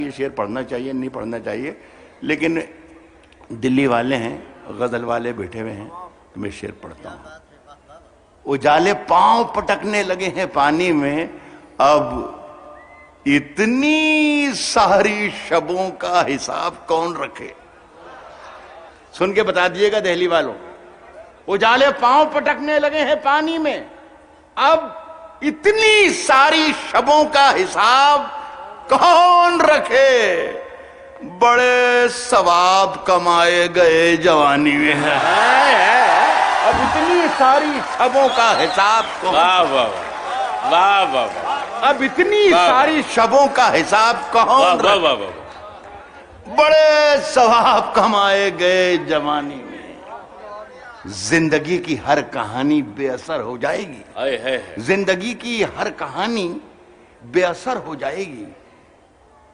یہ شعر پڑھنا چاہیے نہیں پڑھنا چاہیے، لیکن دلی والے ہیں، غزل والے بیٹھے ہوئے ہیں تو میں شعر پڑھتا ہوں۔ اجالے پاؤں پٹکنے لگے ہیں پانی میں، اب اتنی ساری شبوں کا حساب کون رکھے؟ سن کے بتا دیجئے گا دہلی والوں، اجالے پاؤں پٹکنے لگے ہیں پانی میں، اب اتنی ساری شبوں کا حساب کون رکھے؟ بڑے ثواب کمائے گئے جوانی میں ہے، اب اتنی ساری شبوں کا حساب کون؟ واہ واہ واہ واہ، اب اتنی ساری شبوں کا حساب کون رکھے؟ بڑے ثواب کمائے گئے جوانی میں، زندگی کی ہر کہانی بے اثر ہو جائے گی، زندگی کی ہر کہانی بے اثر ہو جائے گی،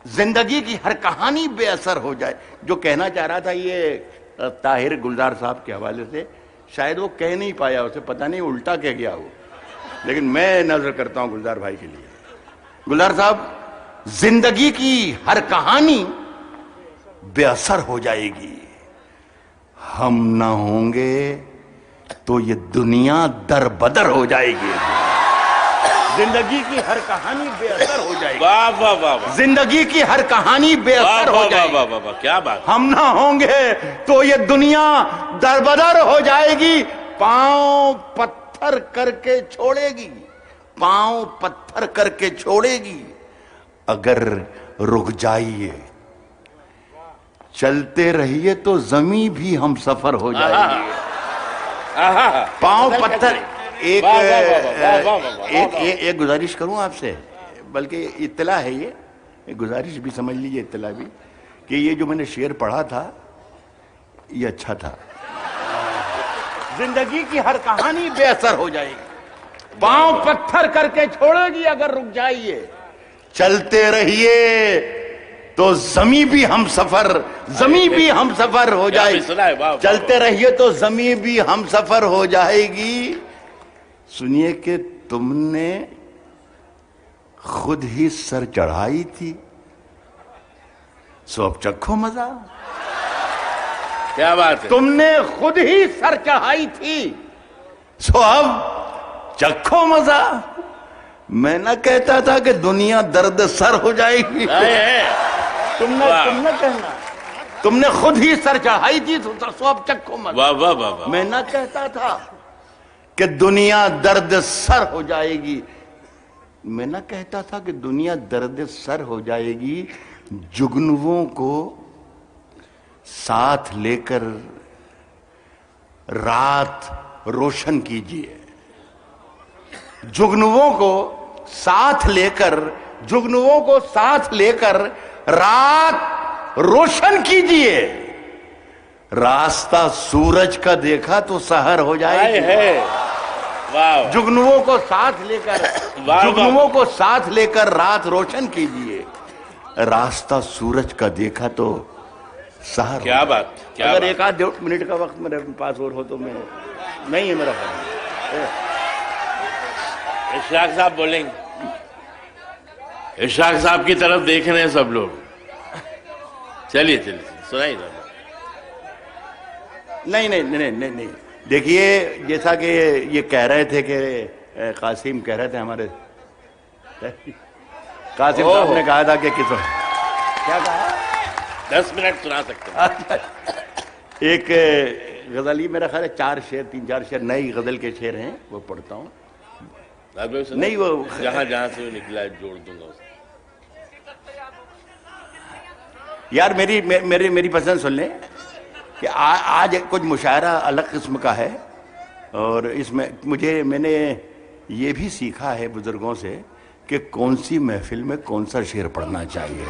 زندگی کی ہر کہانی بے اثر ہو جائے۔ جو کہنا چاہ رہا تھا یہ طاہر گلزار صاحب کے حوالے سے، شاید وہ کہہ نہیں پایا، اسے پتہ نہیں الٹا کہہ گیا ہو، لیکن میں نظر کرتا ہوں گلزار بھائی کے لیے۔ گلزار صاحب، زندگی کی ہر کہانی بے اثر ہو جائے گی، ہم نہ ہوں گے تو یہ دنیا در بدر ہو جائے گی، زندگی کی ہر کہانی بے اثر ہو جائے گی، واہ واہ واہ، زندگی کی ہر کہانی بے اثر ہو جائے گی، کیا بات، ہم نہ ہوں گے تو یہ دنیا در بدر ہو جائے گی، پاؤں پتھر کر کے چھوڑے گی، پاؤں پتھر کر کے چھوڑے گی، اگر رک جائیے چلتے رہیے تو زمین بھی ہم سفر ہو جائے گی، پاؤں پتھر۔ ایک گزارش کروں آپ سے، بلکہ اطلاع ہے، یہ گزارش بھی سمجھ لیجئے، اطلاع بھی، کہ یہ جو میں نے شعر پڑھا تھا یہ اچھا تھا۔ زندگی کی ہر کہانی بے اثر ہو جائے گی، پاؤں پتھر کر کے چھوڑے گی اگر رک جائیے، چلتے رہیے تو زمین بھی ہم سفر، زمین بھی ہم سفر ہو جائے گی، چلتے رہیے تو زمین بھی ہم سفر ہو جائے گی۔ سنیے کہ تم نے خود ہی سر چڑھائی تھی، سو اب چکھو مزہ، کیا بات ہے، تم نے خود ہی سر چڑھائی تھی، سو اب چکھو مزہ، میں نہ کہتا تھا کہ دنیا درد سر ہو جائے گی، تم نہ کہنا، تم نے خود ہی سر چڑھائی تھی سو اب چکھو مزہ، میں نہ کہتا تھا کہ دنیا درد سر ہو جائے گی، میں نہ کہتا تھا کہ دنیا درد سر ہو جائے گی، جگنووں کو ساتھ لے کر رات روشن کیجئے، جگنووں کو ساتھ لے کر، جگنووں کو ساتھ لے کر رات روشن کیجئے، راستہ سورج کا دیکھا تو سحر ہو جائے گی، جگنووں کو ساتھ لے کر، جگنووں کو ساتھ لے کر رات روشن کیجئے، راستہ سورج کا دیکھا تو سحر، کیا بات، اگر ایک آدھ منٹ کا وقت میرے پاس اور ہو تو میں نہیں ہے میرا خیال۔ اشراق صاحب بولیں گے، اشراق صاحب کی طرف دیکھ رہے ہیں سب لوگ، چلیے سنائیے۔ نہیں، دیکھیے جیسا کہ یہ کہہ رہے تھے کہ قاسم کہہ رہے تھے، ہمارے قاسم صاحب نے کہا تھا کہ کیا کہا، 10 منٹ سنا سکتے ہیں، ایک غزل، یہ میرا خیال ہے 4 شعر 3-4 شعر نئی غزل کے شعر ہیں، وہ پڑھتا ہوں، نہیں وہ جہاں سے وہ نکلا ہے جوڑ دوں گا اسے۔ یار میری پسند سن لیں کہ آج کچھ مشاعرہ الگ قسم کا ہے، اور اس میں میں نے یہ بھی سیکھا ہے بزرگوں سے کہ کون سی محفل میں کون سا شعر پڑھنا چاہیے۔